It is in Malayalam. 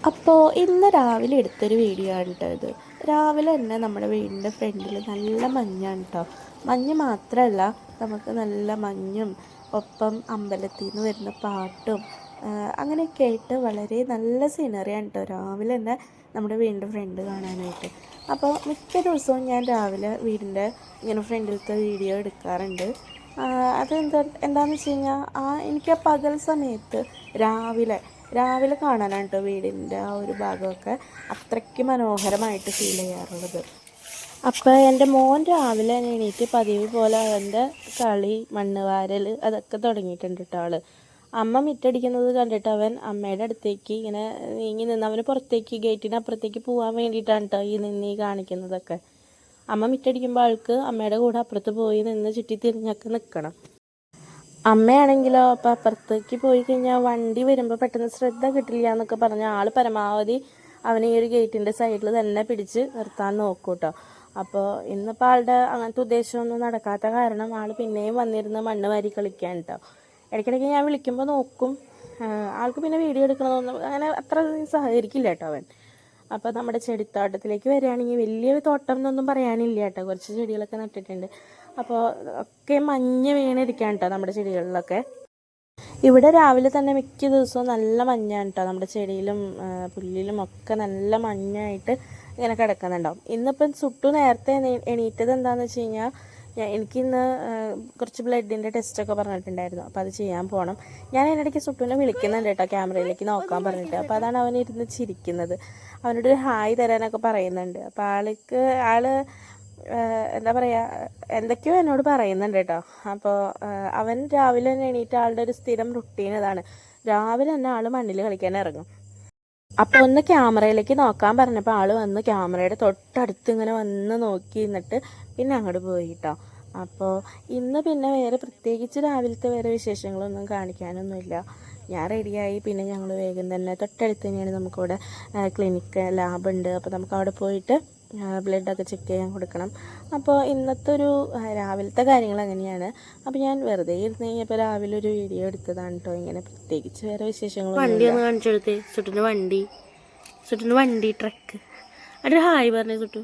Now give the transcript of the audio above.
അപ്പോൾ ഇന്ന് രാവിലെ എടുത്തൊരു വീഡിയോ ആണ് കേട്ടോ ഇത്. രാവിലെ തന്നെ നമ്മുടെ വീടിൻ്റെ ഫ്രണ്ടിൽ നല്ല മഞ്ഞാണ് കേട്ടോ. മഞ്ഞ് മാത്രമല്ല, നമുക്ക് നല്ല മഞ്ഞും ഒപ്പം അമ്പലത്തിൽ നിന്ന് വരുന്ന പാട്ടും അങ്ങനെയൊക്കെ ആയിട്ട് വളരെ നല്ല സീനറിയാണ് കേട്ടോ രാവിലെ തന്നെ നമ്മുടെ വീടിൻ്റെ ഫ്രണ്ട് കാണാനായിട്ട്. അപ്പോൾ മിക്ക ദിവസവും ഞാൻ രാവിലെ വീടിൻ്റെ ഇങ്ങനെ ഫ്രണ്ടിലത്തെ വീഡിയോ എടുക്കാറുണ്ട്. എന്താണെന്ന് വെച്ച് കഴിഞ്ഞാൽ എനിക്ക് ആ പകൽ സമയത്ത് രാവിലെ കാണാനാണ് കേട്ടോ വീടിൻ്റെ ആ ഒരു ഭാഗമൊക്കെ അത്രയ്ക്ക് മനോഹരമായിട്ട് ഫീൽ ചെയ്യാറുള്ളത്. അപ്പോൾ എൻ്റെ മോൻ രാവിലെ എണീറ്റ് പതിവ് പോലെ അവൻ്റെ കളി മണ്ണ് വാരൽ അതൊക്കെ തുടങ്ങിയിട്ടുണ്ട് കേട്ടോ. അമ്മ മിറ്റടിക്കുന്നത് കണ്ടിട്ട് അവൻ അമ്മയുടെ അടുത്തേക്ക് ഇങ്ങനെ നീങ്ങി നിന്ന് അവന് പുറത്തേക്ക് ഗേറ്റിനപ്പുറത്തേക്ക് പോകാൻ വേണ്ടിയിട്ടാണ് കേട്ടോ ഈ കാണിക്കുന്നതൊക്കെ. അമ്മ മിറ്റടിക്കുമ്പോൾ ആൾക്ക് അമ്മയുടെ കൂടെ അപ്പുറത്ത് പോയി നിന്ന് ചുറ്റി തിരിഞ്ഞൊക്കെ നിൽക്കണം. അമ്മയാണെങ്കിലോ അപ്പം അപ്പുറത്തേക്ക് പോയി കഴിഞ്ഞാൽ വണ്ടി വരുമ്പോൾ പെട്ടെന്ന് ശ്രദ്ധ കിട്ടില്ല എന്നൊക്കെ പറഞ്ഞ ആൾ പരമാവധി അവന് ഈ ഒരു ഗേറ്റിൻ്റെ സൈഡിൽ തന്നെ പിടിച്ച് നിർത്താൻ നോക്കും കേട്ടോ. അപ്പോൾ ഇന്നിപ്പോൾ ആളുടെ അങ്ങനത്തെ ഉദ്ദേശമൊന്നും നടക്കാത്ത കാരണം ആൾ പിന്നെയും വന്നിരുന്ന് മണ്ണ് വാരി കളിക്കാൻ കേട്ടോ. ഇടയ്ക്കിടയ്ക്ക് ഞാൻ വിളിക്കുമ്പോൾ നോക്കും. ആൾക്ക് പിന്നെ വീഡിയോ എടുക്കണമെന്നൊന്നും അങ്ങനെ അത്ര സഹകരിക്കില്ല കേട്ടോ അവൻ. അപ്പോൾ നമ്മുടെ ചെടിത്തോട്ടത്തിലേക്ക് വരികയാണെങ്കിൽ വലിയ തോട്ടം എന്നൊന്നും പറയാനില്ല കേട്ടോ. കുറച്ച് ചെടികളൊക്കെ നട്ടിട്ടുണ്ട്. അപ്പോൾ ഒക്കെ മഞ്ഞ് വീണിരിക്കാൻ കേട്ടോ നമ്മുടെ ചെടികളിലൊക്കെ. ഇവിടെ രാവിലെ തന്നെ മിക്ക ദിവസവും നല്ല മഞ്ഞാണ് കേട്ടോ. നമ്മുടെ ചെടിയിലും പുല്ലിലും ഒക്കെ നല്ല മഞ്ഞായിട്ട് ഇങ്ങനെ കിടക്കുന്നുണ്ടാവും. ഇന്നിപ്പം സുട്ടു നേരത്തെ എണീറ്റത് എന്താണെന്ന് വെച്ച് കഴിഞ്ഞാൽ എനിക്കിന്ന് കുറച്ച് ബ്ലഡിൻ്റെ ടെസ്റ്റൊക്കെ പറഞ്ഞിട്ടുണ്ടായിരുന്നു. അപ്പോൾ അത് ചെയ്യാൻ പോകണം. ഞാൻ അതിനിടയ്ക്ക് സുട്ടുവിനെ വിളിക്കുന്നുണ്ട് കേട്ടോ ക്യാമറയിലേക്ക് നോക്കാൻ പറഞ്ഞിട്ട്. അപ്പോൾ അതാണ് അവനിരുന്ന് ചിരിക്കുന്നത്. അവനോട് ഒരു ഹായ് തരാനൊക്കെ പറയുന്നുണ്ട്. അപ്പോൾ ആള് എന്താ പറയുക എന്തൊക്കെയോ എന്നോട് പറയുന്നുണ്ട് കേട്ടോ. അപ്പോൾ അവൻ രാവിലെ തന്നെ എണീറ്റ് ആളുടെ ഒരു സ്ഥിരം റുട്ടീൻ ഇതാണ്. രാവിലെ തന്നെ ആൾ മണ്ണിൽ കളിക്കാൻ ഇറങ്ങും. അപ്പോൾ ഒന്ന് ക്യാമറയിലേക്ക് നോക്കാൻ പറഞ്ഞപ്പോൾ ആൾ വന്ന് ക്യാമറയുടെ തൊട്ടടുത്ത് ഇങ്ങനെ വന്ന് നോക്കി നിന്നിട്ട് പിന്നെ അങ്ങോട്ട് പോയി കേട്ടോ. അപ്പോൾ ഇന്ന് പിന്നെ പ്രത്യേകിച്ച് രാവിലത്തെ വിശേഷങ്ങളൊന്നും കാണിക്കാനൊന്നുമില്ല. ഞാൻ റെഡിയായി. പിന്നെ ഞങ്ങൾ വേഗം തന്നെ തൊട്ടടുത്ത് തന്നെയാണ് നമുക്കിവിടെ ക്ലിനിക്ക് ലാബുണ്ട്. അപ്പോൾ നമുക്ക് അവിടെ പോയിട്ട് ബ്ലഡൊക്കെ ചെക്ക് ചെയ്യാൻ കൊടുക്കണം. അപ്പോൾ ഇന്നത്തെ ഒരു രാവിലത്തെ കാര്യങ്ങൾ അങ്ങനെയാണ്. അപ്പോൾ ഞാൻ വെറുതെ ഇരുന്ന് കഴിഞ്ഞപ്പോൾ രാവിലെ ഒരു വീഡിയോ എടുത്തതാണ് കേട്ടോ. ഇങ്ങനെ പ്രത്യേകിച്ച് വിശേഷങ്ങളൊന്നും. വണ്ടി ഒന്ന് കാണിച്ചെടുത്തേ. സുട്ടിൻ്റെ വണ്ടി ട്രക്ക്. അതൊരു ഹായ് പറഞ്ഞേ സുട്ടു.